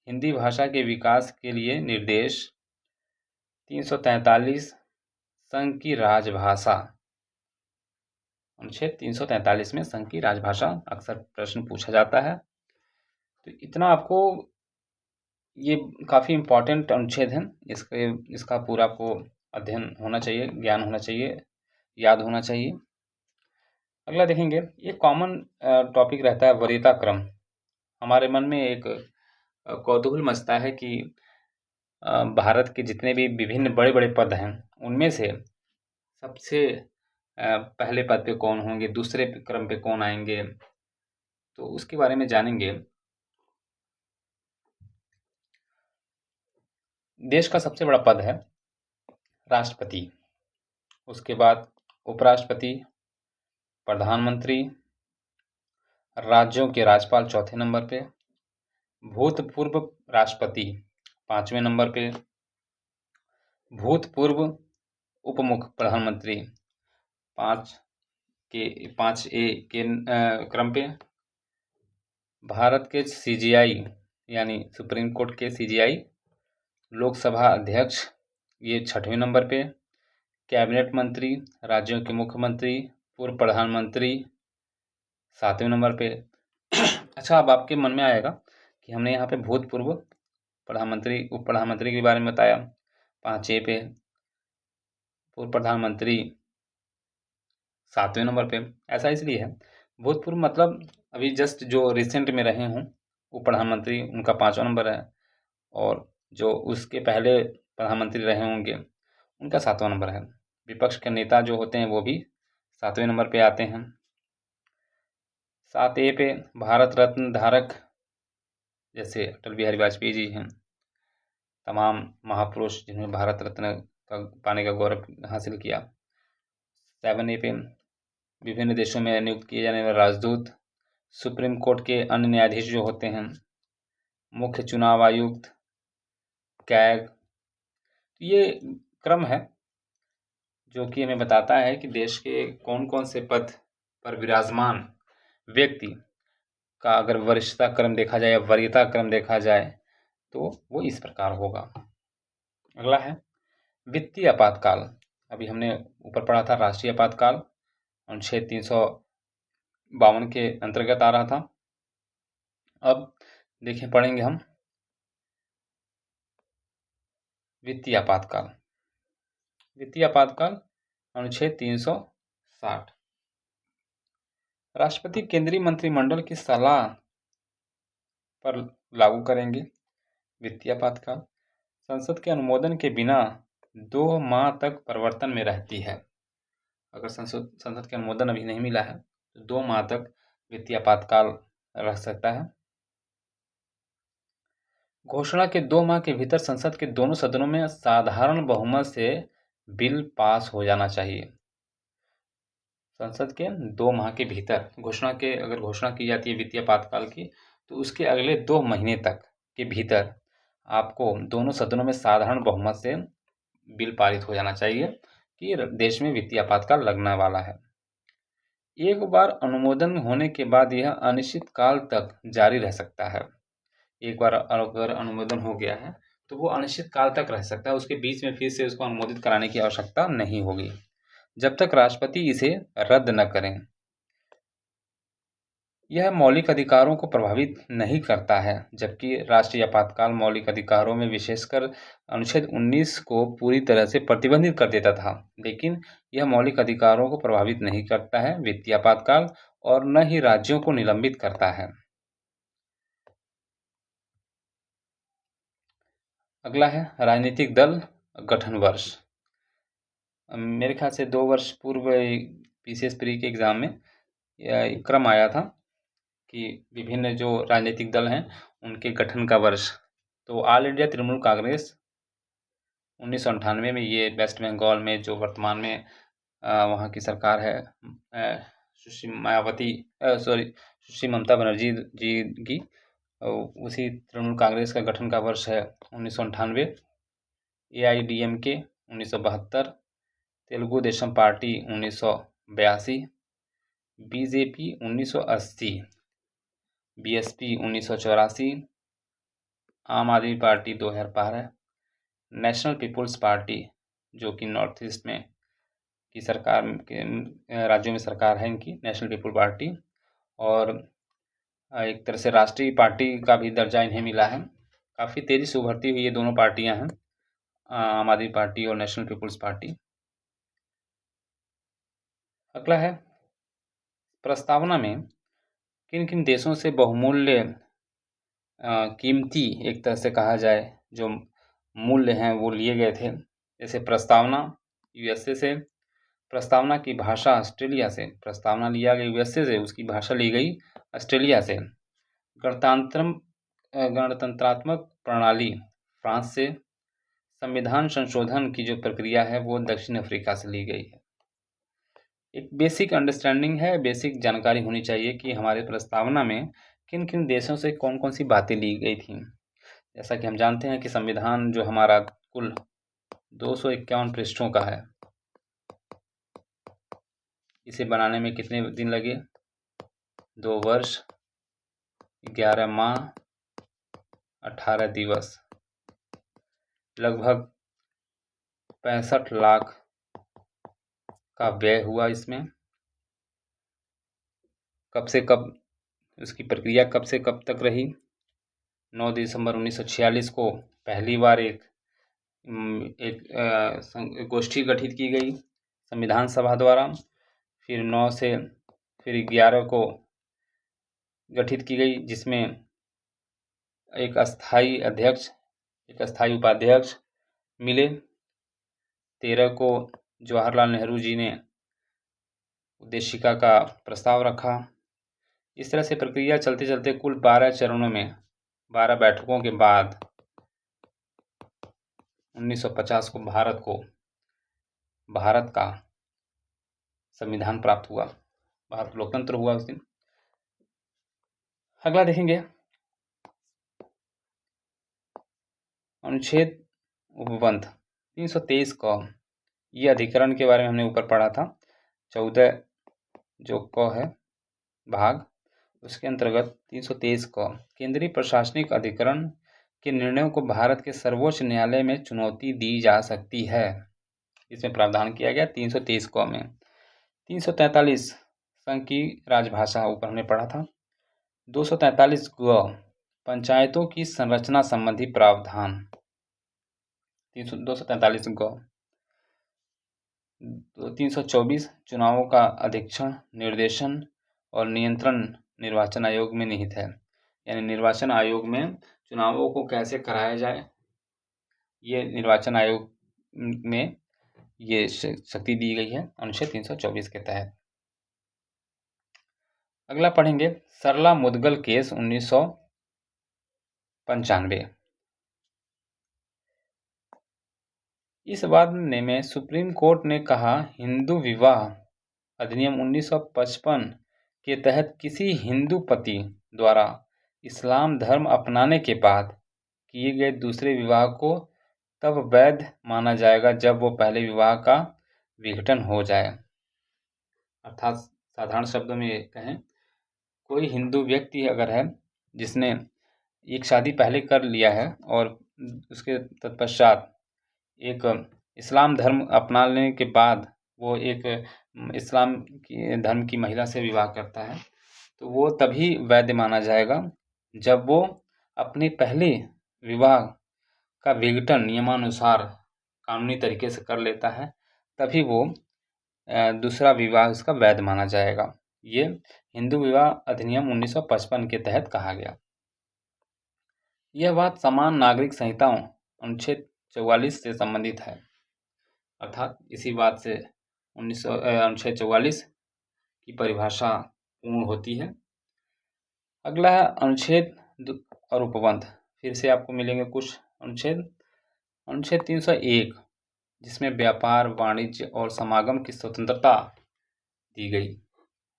हिंदी भाषा के विकास के लिए निर्देश। 343, संघ की राजभाषा। अनुच्छेद 343 में संघ की राजभाषा अक्सर प्रश्न पूछा जाता है। तो इतना आपको, ये काफ़ी इम्पोर्टेंट अनुच्छेद है, इसका पूरा आपको अध्ययन होना चाहिए, ज्ञान होना चाहिए, याद होना चाहिए। अगला देखेंगे, ये कॉमन टॉपिक रहता है वरीयता क्रम। हमारे मन में एक कौतूहल मचता है कि भारत के जितने भी विभिन्न बड़े बड़े पद हैं, उनमें से सबसे पहले पद पे कौन होंगे, दूसरे क्रम पे कौन आएंगे, तो उसके बारे में जानेंगे। देश का सबसे बड़ा पद है राष्ट्रपति, उसके बाद उपराष्ट्रपति, प्रधानमंत्री, राज्यों के राज्यपाल चौथे नंबर पे, भूतपूर्व राष्ट्रपति 5वें नंबर पे, भूतपूर्व उपमुख्य प्रधानमंत्री 5 के 5A के क्रम पे, भारत के CGI यानी सुप्रीम कोर्ट के CGI, लोकसभा अध्यक्ष ये 6वें नंबर पे, कैबिनेट मंत्री, राज्यों के मुख्यमंत्री, पूर्व प्रधानमंत्री 7वें नंबर पे। अच्छा, अब आपके मन में आएगा कि हमने यहाँ पे भूतपूर्व प्रधानमंत्री, उप प्रधानमंत्री के बारे में बताया 5A पे, पूर्व प्रधानमंत्री 7वें नंबर पे। ऐसा इसलिए है, भूतपूर्व मतलब अभी जस्ट जो रिसेंट में रहे हों उप प्रधानमंत्री, उनका 5वां नंबर है, और जो उसके पहले प्रधानमंत्री रहे होंगे उनका 7वां नंबर है। विपक्ष के नेता जो होते हैं वो भी 7वें नंबर पे आते हैं। 7A पे भारत रत्न धारक जैसे अटल बिहारी वाजपेयी जी हैं, तमाम महापुरुष जिन्होंने भारत रत्न का पाने का गौरव हासिल किया। 7A पे विभिन्न देशों में नियुक्त किए जाने वाले राजदूत, सुप्रीम कोर्ट के अन्य न्यायाधीश जो होते हैं, मुख्य चुनाव आयुक्त, कैग, ये क्रम है जो कि हमें बताता है कि देश के कौन कौन से पद पर विराजमान व्यक्ति का अगर वरिष्ठता क्रम देखा जाए या वरीयता क्रम देखा जाए तो वो इस प्रकार होगा। अगला है वित्तीय आपातकाल। अभी हमने ऊपर पढ़ा था राष्ट्रीय आपातकाल, अनुच्छेद 352 के अंतर्गत आ रहा था। अब देखें, पढ़ेंगे हम वित्तीय आपातकाल। वित्तीय आपातकाल अनुच्छेद 360, राष्ट्रपति केंद्रीय मंत्रिमंडल की सलाह पर लागू करेंगे वित्तीय आपातकाल। संसद के अनुमोदन के बिना 2 माह तक प्रवर्तन में रहती है। अगर संसद के अनुमोदन अभी नहीं मिला है तो 2 माह तक वित्तीय आपातकाल रह सकता है। घोषणा के 2 माह के भीतर संसद के दोनों सदनों में साधारण बहुमत से बिल पास हो जाना चाहिए। संसद के 2 माह के भीतर अगर घोषणा की जाती है वित्तीय आपातकाल की, तो उसके अगले 2 महीने तक के भीतर आपको दोनों सदनों में साधारण बहुमत से बिल पारित हो जाना चाहिए कि देश में वित्तीय आपातकाल लगने वाला है। एक बार अनुमोदन होने के बाद यह अनिश्चित काल तक जारी रह सकता है। एक बार अगर अनुमोदन हो गया है तो वो अनिश्चित काल तक रह सकता है, उसके बीच में फिर से उसको अनुमोदित कराने की आवश्यकता नहीं होगी जब तक राष्ट्रपति इसे रद्द न करें। यह मौलिक अधिकारों को प्रभावित नहीं करता है, जबकि राष्ट्रीय आपातकाल मौलिक अधिकारों में विशेषकर अनुच्छेद 19 को पूरी तरह से प्रतिबंधित कर देता था, लेकिन यह मौलिक अधिकारों को प्रभावित नहीं करता है वित्तीय आपातकाल, और न ही राज्यों को निलंबित करता है। अगला है राजनीतिक दल गठन वर्ष। मेरे ख्याल से 2 वर्ष पूर्व PCS प्री के एग्ज़ाम में यह क्रम आया था कि विभिन्न जो राजनीतिक दल हैं उनके गठन का वर्ष। तो ऑल इंडिया तृणमूल कांग्रेस 1998 में, ये वेस्ट बंगाल में जो वर्तमान में वहाँ की सरकार है, सुश्री ममता बनर्जी जी की, उसी तृणमूल कांग्रेस का गठन का वर्ष है 1998। AIDMK 1972, Telugu Desam party 1982, BJP 1980, BSP 1984, आम आदमी पार्टी 2012, नेशनल पीपुल्स पार्टी जो कि नॉर्थ ईस्ट में की सरकार के राज्यों में सरकार है इनकी, नेशनल पीपुल पार्टी, और एक तरह से राष्ट्रीय पार्टी का भी दर्जा इन्हें मिला है। काफ़ी तेज़ी से उभरती हुई ये दोनों पार्टियां हैं, आम आदमी पार्टी और नेशनल पीपुल्स पार्टी। अगला है प्रस्तावना में किन किन देशों से बहुमूल्य कीमती, एक तरह से कहा जाए, जो मूल्य हैं वो लिए गए थे। जैसे प्रस्तावना USA से, प्रस्तावना की भाषा ऑस्ट्रेलिया से, प्रस्तावना लिया गया USA से, उसकी भाषा ली गई ऑस्ट्रेलिया से। गणतंत्रात्मक प्रणाली फ्रांस से, संविधान संशोधन की जो प्रक्रिया है वो दक्षिण अफ्रीका से ली गई है। एक बेसिक अंडरस्टैंडिंग है, बेसिक जानकारी होनी चाहिए कि हमारे प्रस्तावना में किन किन देशों से कौन कौन सी बातें ली गई थी। जैसा कि हम जानते हैं कि संविधान जो हमारा कुल 251 पृष्ठों का है, इसे बनाने में कितने दिन लगे? 2 वर्ष, 11 माह, 18 दिवस, लगभग 65 लाख का व्यय हुआ इसमें। कब से कब उसकी प्रक्रिया कब से कब तक रही? 9 दिसंबर 1946 को पहली बार एक गोष्ठी गठित की गई संविधान सभा द्वारा। फिर 9 से फिर 11 को गठित की गई, जिसमें एक अस्थाई अध्यक्ष, एक अस्थाई उपाध्यक्ष मिले। 13 को जवाहरलाल नेहरू जी ने उद्देशिका का प्रस्ताव रखा। इस तरह से प्रक्रिया चलते चलते कुल 12 चरणों में 12 बैठकों के बाद 1950 को भारत का संविधान प्राप्त हुआ, भारत लोकतंत्र हुआ उस दिन। अगला देखेंगे अनुच्छेद उपबंध 323 क। ये अधिकरण के बारे में हमने ऊपर पढ़ा था। 14 जो क है भाग, उसके अंतर्गत 323 क केंद्रीय प्रशासनिक अधिकरण के निर्णयों को भारत के सर्वोच्च न्यायालय में चुनौती दी जा सकती है। इसमें प्रावधान किया गया 323 क में। 343 संघ की राजभाषा, ऊपर हमने पढ़ा था। 243 ग पंचायतों की संरचना संबंधी प्रावधान। 243 ग। 324 चुनावों का अधीक्षण, निर्देशन और नियंत्रण निर्वाचन आयोग में निहित है। यानी निर्वाचन आयोग में चुनावों को कैसे कराया जाए, ये निर्वाचन आयोग में ये शक्ति दी गई है अनुच्छेद 324 के तहत। अगला पढ़ेंगे सरला मुदगल केस 1995। इस मामले में सुप्रीम कोर्ट ने कहा, हिंदू विवाह अधिनियम 1955 के तहत किसी हिंदू पति द्वारा इस्लाम धर्म अपनाने के बाद किए गए दूसरे विवाह को तब वैध माना जाएगा जब वो पहले विवाह का विघटन हो जाए। अर्थात साधारण शब्दों में कहें, कोई हिंदू व्यक्ति अगर है जिसने एक शादी पहले कर लिया है और उसके तत्पश्चात एक इस्लाम धर्म अपना लेने के बाद वो एक इस्लाम की धर्म की महिला से विवाह करता है, तो वो तभी वैध माना जाएगा जब वो अपने पहले विवाह का विघटन नियमानुसार कानूनी तरीके से कर लेता है, तभी वो दूसरा विवाह उसका वैध माना जाएगा। ये हिंदू विवाह अधिनियम 1955 के तहत कहा गया। यह बात समान नागरिक संहिताओं अनुच्छेद 44 से संबंधित है। अर्थात इसी बात से अनुच्छेद 44 की परिभाषा पूर्ण होती है। अगला है अनुच्छेद और उपबंध। फिर से आपको मिलेंगे कुछ अनुच्छेद 301, जिसमें व्यापार, वाणिज्य और समागम की स्वतंत्रता दी गई।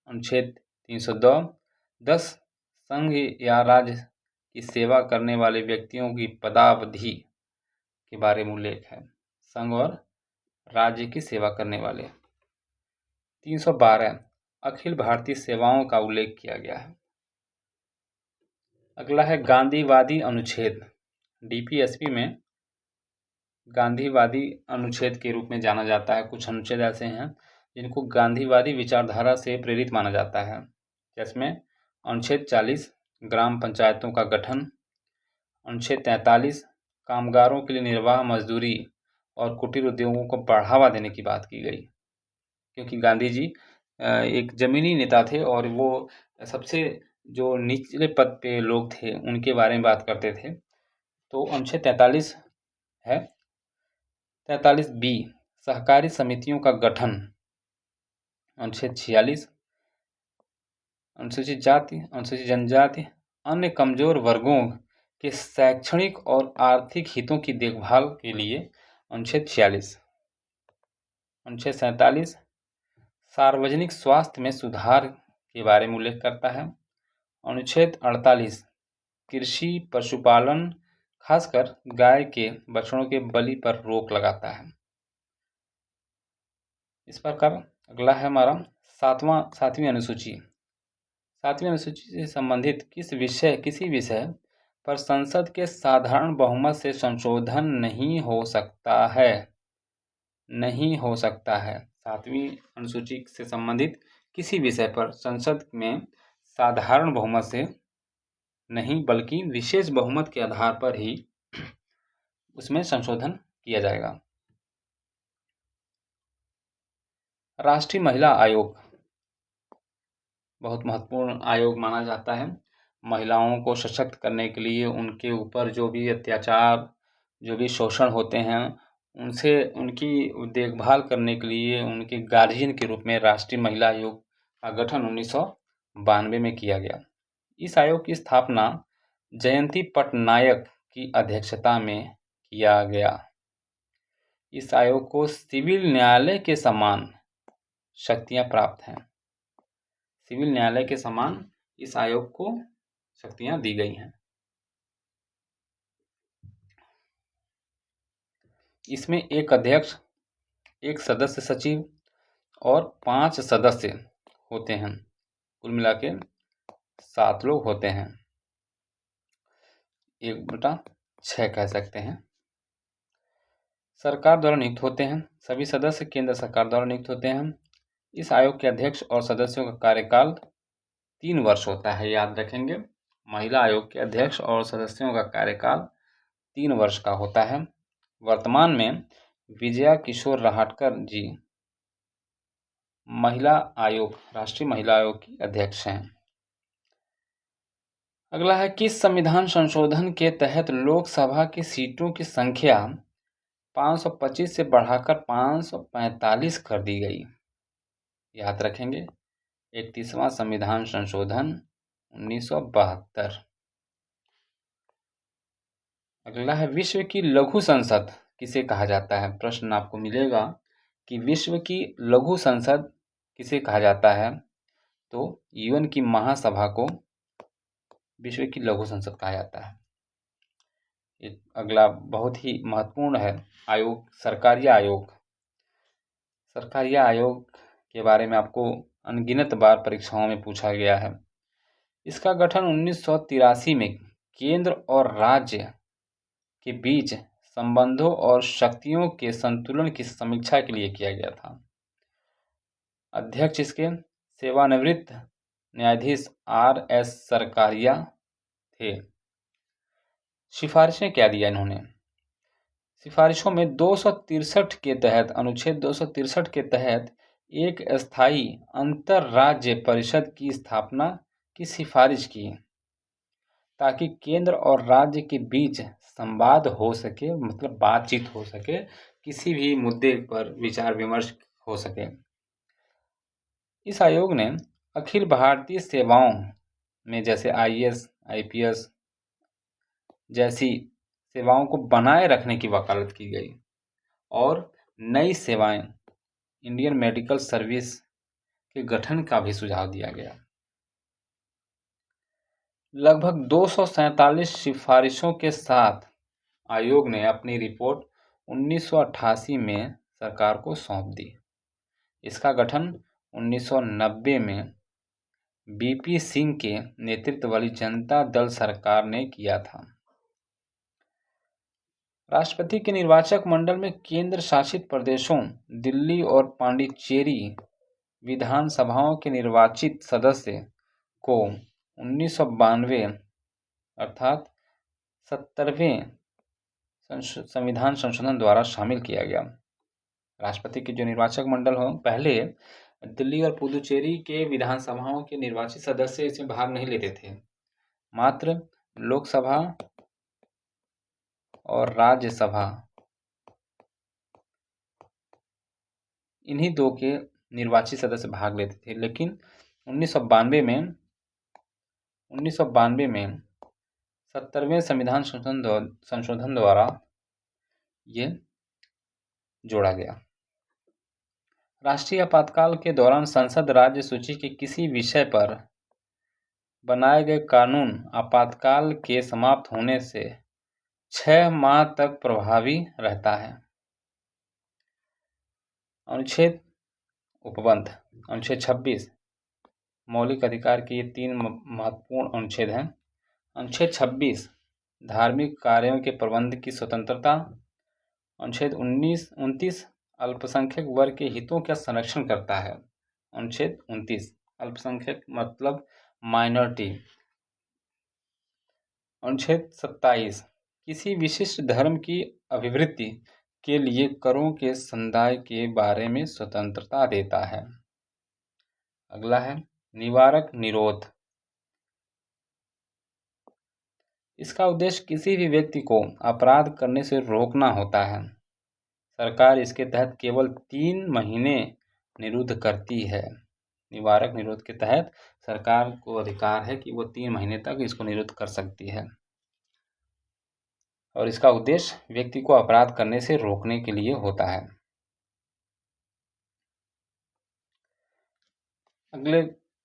अनुच्छेद 310 संघ या राज्य की सेवा करने वाले व्यक्तियों की पदावधि के बारे में उल्लेख है। संघ और राज्य की सेवा करने वाले। 312 अखिल भारतीय सेवाओं का उल्लेख किया गया है। अगला है गांधीवादी अनुच्छेद। डीपीएसपी में गांधीवादी अनुच्छेद के रूप में जाना जाता है। कुछ अनुच्छेद ऐसे हैं जिनको गांधीवादी विचारधारा से प्रेरित माना जाता है, जिसमें अनुच्छेद 40 ग्राम पंचायतों का गठन, अनुच्छेद 43 कामगारों के लिए निर्वाह मजदूरी और कुटीर उद्योगों को बढ़ावा देने की बात की गई, क्योंकि गांधी जी एक जमीनी नेता थे और वो सबसे जो निचले पद पे लोग थे उनके बारे में बात करते थे। तो अनुच्छेद 43 है। 43 बी सहकारी समितियों का गठन। अनुच्छेद 46 अनुसूचित जाति, अनुसूचित जनजाति, अन्य कमजोर वर्गों के शैक्षणिक और आर्थिक हितों की देखभाल के लिए अनुच्छेद 46। अनुच्छेद 47 सार्वजनिक स्वास्थ्य में सुधार के बारे में उल्लेख करता है। अनुच्छेद 48 कृषि पशुपालन खासकर गाय के बछड़ों के बलि पर रोक लगाता है। इस प्रकार अगला है हमारा सातवीं अनुसूची से संबंधित किसी विषय पर संसद के साधारण बहुमत से संशोधन नहीं हो सकता है। 7वीं अनुसूची से संबंधित किसी विषय पर संसद में साधारण बहुमत से नहीं बल्कि विशेष बहुमत के आधार पर ही उसमें संशोधन किया जाएगा। राष्ट्रीय महिला आयोग बहुत महत्वपूर्ण आयोग माना जाता है। महिलाओं को सशक्त करने के लिए उनके ऊपर जो भी अत्याचार, जो भी शोषण होते हैं, उनसे उनकी देखभाल करने के लिए उनके गार्जियन के रूप में राष्ट्रीय महिला आयोग का गठन 1992 में किया गया। इस आयोग की स्थापना जयंती पटनायक की अध्यक्षता में किया गया। इस आयोग को सिविल न्यायालय के समान शक्तियां प्राप्त हैं। सिविल न्यायालय के समान इस आयोग को शक्तियां दी गई हैं। इसमें एक अध्यक्ष, एक सदस्य सचिव और 5 सदस्य होते हैं। कुल मिला के 7 लोग होते हैं। 1/6 कह सकते हैं। सरकार द्वारा नियुक्त होते हैं। सभी सदस्य केंद्र सरकार द्वारा नियुक्त होते हैं। इस आयोग के अध्यक्ष और सदस्यों का कार्यकाल 3 वर्ष होता है, याद रखेंगे। महिला आयोग के अध्यक्ष और सदस्यों का कार्यकाल 3 वर्ष का होता है। वर्तमान में विजया किशोर रहाटकर जी राष्ट्रीय महिला आयोग की अध्यक्ष हैं। अगला है, किस संविधान संशोधन के तहत लोकसभा की सीटों की संख्या 525 से बढ़ाकर 545 कर दी गई? याद रखेंगे, 31वां संविधान संशोधन 1972। अगला है, विश्व की लघु संसद किसे कहा जाता है? प्रश्न आपको मिलेगा कि विश्व की लघु संसद किसे कहा जाता है? तो यूएन की महासभा को विश्व की लघु संसद कहा जाता है। अगला बहुत ही महत्वपूर्ण है आयोग, सरकारिया आयोग के बारे में आपको अनगिनत बार परीक्षाओं में पूछा गया है। इसका गठन 1983 में केंद्र और राज्य के बीच संबंधों और शक्तियों के संतुलन की समीक्षा के लिए किया गया था। अध्यक्ष इसके सेवानिवृत्त न्यायाधीश RS सरकारिया थे। सिफारिशें क्या दिया इन्होंने? सिफारिशों में 263 के तहत, अनुच्छेद 263 के तहत एक स्थायी अंतरराज्य परिषद की स्थापना की सिफारिश की, ताकि केंद्र और राज्य के बीच संवाद हो सके, मतलब बातचीत हो सके, किसी भी मुद्दे पर विचार विमर्श हो सके। इस आयोग ने अखिल भारतीय सेवाओं में जैसे IAS, IPS जैसी सेवाओं को बनाए रखने की वकालत की गई और नई सेवाएं, इंडियन मेडिकल सर्विस के गठन का भी सुझाव दिया गया। लगभग 247 सिफारिशों के साथ आयोग ने अपनी रिपोर्ट 1988 में सरकार को सौंप दी। इसका गठन 1990 में BP सिंह के नेतृत्व वाली जनता दल सरकार ने किया था। राष्ट्रपति के निर्वाचक मंडल में केंद्र शासित प्रदेशों दिल्ली और पांडिचेरी विधानसभाओं के निर्वाचित सदस्य को 1992 अर्थात 70वें संविधान संशोधन द्वारा शामिल किया गया। राष्ट्रपति के जो निर्वाचक मंडल हो, पहले दिल्ली और पुदुचेरी के विधानसभाओं के निर्वाचित सदस्य इसमें भाग नहीं लेते थे। मात्र लोकसभा और राज्यसभा, इन्हीं 2 के निर्वाचित सदस्य भाग लेते थे। लेकिन 1992 में 70वें संविधान संशोधन द्वारा ये जोड़ा गया। राष्ट्रीय आपातकाल के दौरान संसद राज्य सूची के किसी विषय पर बनाए गए कानून आपातकाल के समाप्त होने से 6 माह तक प्रभावी रहता है। अनुच्छेद उपबंध अनुच्छेद 26 मौलिक अधिकार के ये 3 महत्वपूर्ण अनुच्छेद हैं। अनुच्छेद 26 धार्मिक कार्यों के प्रबंध की स्वतंत्रता। अनुच्छेद 29 अल्पसंख्यक वर्ग के हितों का संरक्षण करता है। अनुच्छेद 29 अल्पसंख्यक मतलब माइनॉरिटी। अनुच्छेद 27 किसी विशिष्ट धर्म की अभिवृद्धि के लिए करों के संदाय के बारे में स्वतंत्रता देता है। अगला है निवारक निरोध। इसका उद्देश्य किसी भी व्यक्ति को अपराध करने से रोकना होता है। सरकार इसके तहत केवल 3 महीने निरुद्ध करती है। निवारक निरोध के तहत सरकार को अधिकार है कि वो 3 महीने तक इसको निरुद्ध कर सकती है और इसका उद्देश्य व्यक्ति को अपराध करने से रोकने के लिए होता है। अगले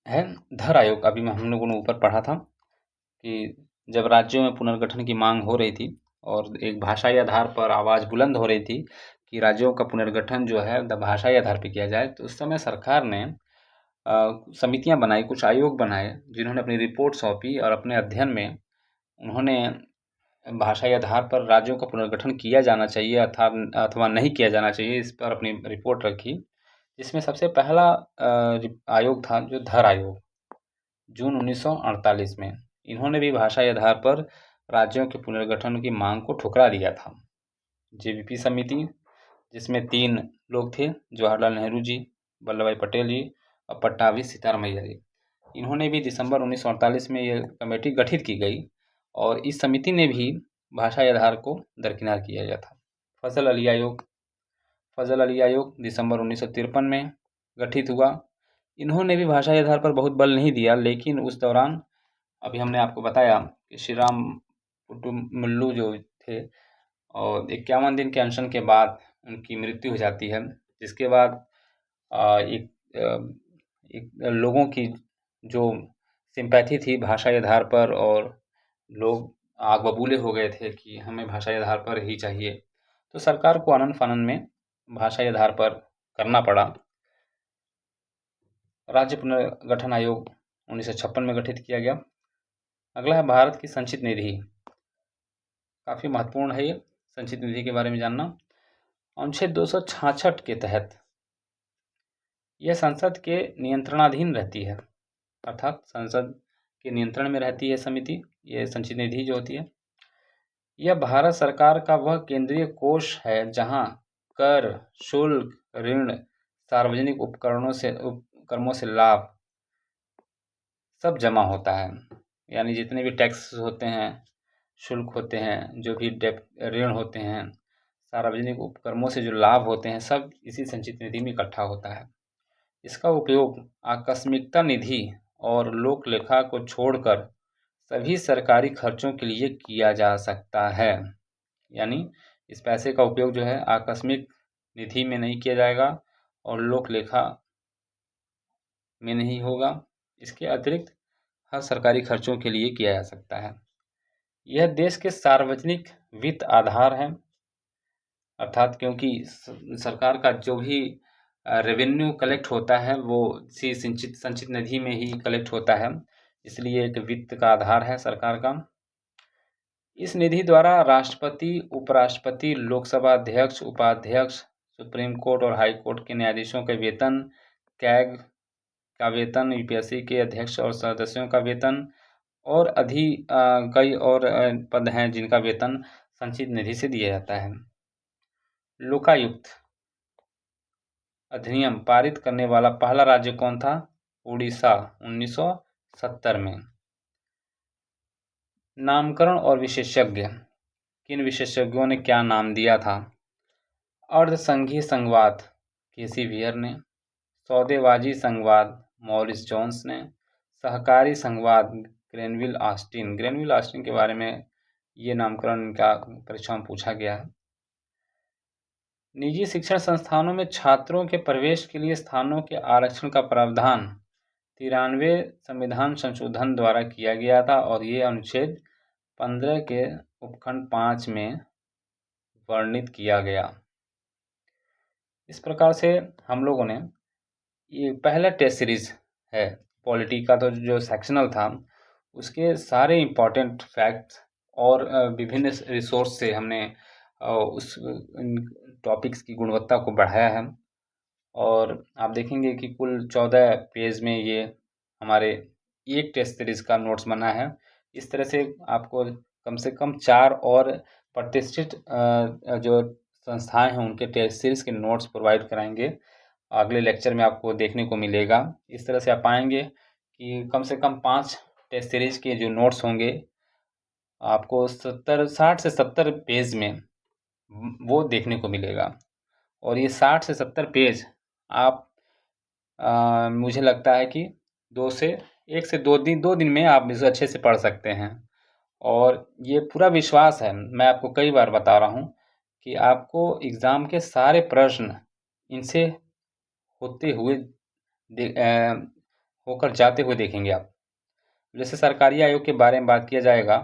है धर आयोग। अभी हम लोगों ने ऊपर पढ़ा था कि जब राज्यों में पुनर्गठन की मांग हो रही थी और एक भाषाई आधार पर आवाज़ बुलंद हो रही थी कि राज्यों का पुनर्गठन जो है भाषाई आधार पर किया जाए, तो उस समय सरकार ने समितियां बनाई, कुछ आयोग बनाए जिन्होंने अपनी रिपोर्ट सौंपी और अपने अध्ययन में उन्होंने भाषाई आधार पर राज्यों का पुनर्गठन किया जाना चाहिए अथवा नहीं किया जाना चाहिए, इस पर अपनी रिपोर्ट रखी। जिसमें सबसे पहला आयोग था जो धर आयोग, जून 1948 में। इन्होंने भी भाषाई आधार पर राज्यों के पुनर्गठन की मांग को ठुकरा दिया था। जेवीपी समिति, जिसमें 3 लोग थे, जवाहरलाल नेहरू जी, वल्लभ भाई पटेल जी और पट्टाभी सीतारामैया जी। इन्होंने भी दिसंबर 1948 में ये कमेटी गठित की गई और इस समिति ने भी भाषाई आधार को दरकिनार किया गया था। फजल अली आयोग दिसंबर 1953 में गठित हुआ। इन्होंने भी भाषाई आधार पर बहुत बल नहीं दिया, लेकिन उस दौरान अभी हमने आपको बताया कि श्री राम कुटुम्बुल्लू जो थे और 51 दिन के अनशन के बाद उनकी मृत्यु हो जाती है, जिसके बाद एक लोगों की जो सिंपैथी थी भाषाई आधार पर और लोग आग बबूले हो गए थे कि हमें भाषाई आधार पर ही चाहिए, तो सरकार को आनन फानन में भाषाई आधार पर करना पड़ा। राज्य पुनर्गठन आयोग 1956 में गठित किया गया। अगला है भारत की संचित निधि। काफ़ी महत्वपूर्ण है ये संचित निधि के बारे में जानना। अनुच्छेद 266 के तहत यह संसद के नियंत्रणाधीन रहती है, अर्थात संसद के नियंत्रण में रहती है समिति, ये संचित निधि जो होती है। यह भारत सरकार का वह केंद्रीय कोष है जहां कर, शुल्क, ऋण, सार्वजनिक उपक्रमों से लाभ सब जमा होता है। यानी जितने भी टैक्स होते हैं, शुल्क होते हैं, जो भी ऋण होते हैं, सार्वजनिक उपक्रमों से जो लाभ होते हैं, सब इसी संचित निधि में इकट्ठा होता है। इसका उपयोग आकस्मिकता निधि और लोक लेखा को छोड़कर सभी सरकारी खर्चों के लिए किया जा सकता है। यानी इस पैसे का उपयोग जो है आकस्मिक निधि में नहीं किया जाएगा और लोक लेखा में नहीं होगा। इसके अतिरिक्त हर सरकारी खर्चों के लिए किया जा सकता है। यह देश के सार्वजनिक वित्त आधार है, अर्थात क्योंकि सरकार का जो भी रेवेन्यू कलेक्ट होता है वो इसी संचित निधि में ही कलेक्ट होता है, इसलिए एक वित्त का आधार है सरकार का। इस निधि द्वारा राष्ट्रपति, उपराष्ट्रपति, लोकसभा अध्यक्ष, उपाध्यक्ष, सुप्रीम कोर्ट और हाई कोर्ट के न्यायाधीशों के वेतन, कैग का वेतन, यूपीएससी के अध्यक्ष और सदस्यों का वेतन और कई और पद हैं जिनका वेतन संचित निधि से दिया जाता है। लोकायुक्त अधिनियम पारित करने वाला पहला राज्य कौन था? उड़ीसा, 1970 में। नामकरण और विशेषज्ञ, किन विशेषज्ञों ने क्या नाम दिया था? अर्धसंघीय संघवाद केसी वियर ने, सौदेबाजी संघवाद मॉरिस जोन्स ने, सहकारी संघवाद ग्रेनविल ऑस्टिन के बारे में ये नामकरण का परीक्षा में पूछा गया है। निजी शिक्षण संस्थानों में छात्रों के प्रवेश के लिए स्थानों के आरक्षण का प्रावधान 93वें संविधान संशोधन द्वारा किया गया था और ये अनुच्छेद 15 के उपखंड 5 में वर्णित किया गया। इस प्रकार से हम लोगों ने ये पहला टेस्ट सीरीज़ है। पॉलिटी का तो जो सेक्शनल था उसके सारे इम्पोर्टेंट फैक्ट्स और विभिन्न रिसोर्स से हमने उस टॉपिक्स की गुणवत्ता को बढ़ाया है। और आप देखेंगे कि कुल 14 पेज में ये हमारे एक टेस्ट सीरीज़ का नोट्स बना है। इस तरह से आपको कम से कम 4 और प्रतिष्ठित जो संस्थाएं हैं उनके टेस्ट सीरीज़ के नोट्स प्रोवाइड कराएंगे। अगले लेक्चर में आपको देखने को मिलेगा। इस तरह से आप पाएंगे कि कम से कम 5 टेस्ट सीरीज़ के जो नोट्स होंगे आपको 60 से 70 पेज में वो देखने को मिलेगा। और ये 60 से 70 पेज आप मुझे लगता है कि 1 से 2 दिन में आप इसे अच्छे से पढ़ सकते हैं। और ये पूरा विश्वास है, मैं आपको कई बार बता रहा हूँ कि आपको एग्ज़ाम के सारे प्रश्न इनसे होते हुए होकर जाते हुए देखेंगे आप। जैसे सरकारी आयोग के बारे में बात किया जाएगा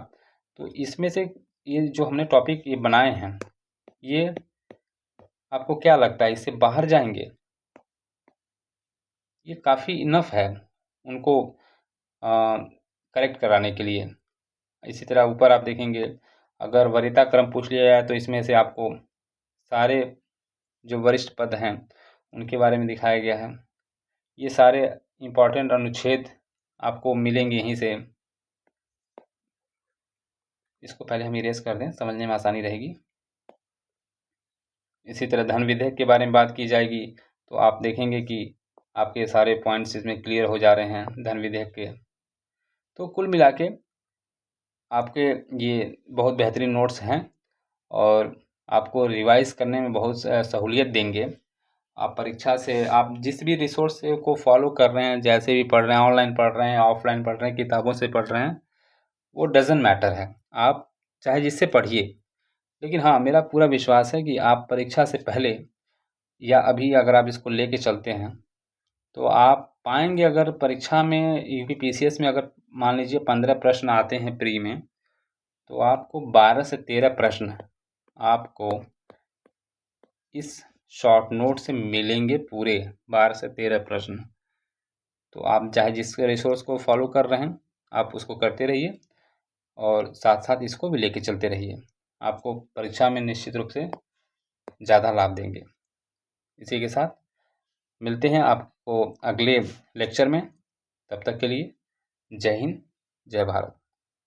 तो इसमें से ये जो हमने टॉपिक ये बनाए हैं, ये आपको क्या लगता है इससे बाहर जाएंगे? ये काफ़ी इनफ है उनको करेक्ट कराने के लिए। इसी तरह ऊपर आप देखेंगे अगर वरीयता क्रम पूछ लिया जाए तो इसमें से आपको सारे जो वरिष्ठ पद हैं उनके बारे में दिखाया गया है। ये सारे इम्पोर्टेंट अनुच्छेद आपको मिलेंगे यहीं से। इसको पहले हम इरेज कर दें, समझने में आसानी रहेगी। इसी तरह धन विधेयक के बारे में बात की जाएगी तो आप देखेंगे कि आपके सारे पॉइंट्स इसमें क्लियर हो जा रहे हैं धन विधेयक के। तो कुल मिला के आपके ये बहुत बेहतरीन नोट्स हैं और आपको रिवाइज करने में बहुत सहूलियत देंगे। आप परीक्षा से आप जिस भी रिसोर्स को फॉलो कर रहे हैं, जैसे भी पढ़ रहे हैं, ऑनलाइन पढ़ रहे हैं, ऑफलाइन पढ़ रहे हैं, किताबों से पढ़ रहे हैं, वो डज़न्ट मैटर है। आप चाहे जिससे पढ़िए, लेकिन हाँ मेरा पूरा विश्वास है कि आप परीक्षा से पहले या अभी अगर आप इसको लेके चलते हैं तो आप पाएंगे अगर परीक्षा में यूपीपीसीएस में अगर मान लीजिए 15 प्रश्न आते हैं प्री में तो आपको 12 से 13 प्रश्न आपको इस शॉर्ट नोट से मिलेंगे पूरे 12 से 13 प्रश्न। तो आप चाहे जिस रिसोर्स को फॉलो कर रहे हैं आप उसको करते रहिए और साथ साथ इसको भी लेके चलते रहिए। आपको परीक्षा में निश्चित रूप से ज़्यादा लाभ देंगे। इसी के साथ मिलते हैं आपको अगले लेक्चर में। तब तक के लिए जय हिंद, जय भारत।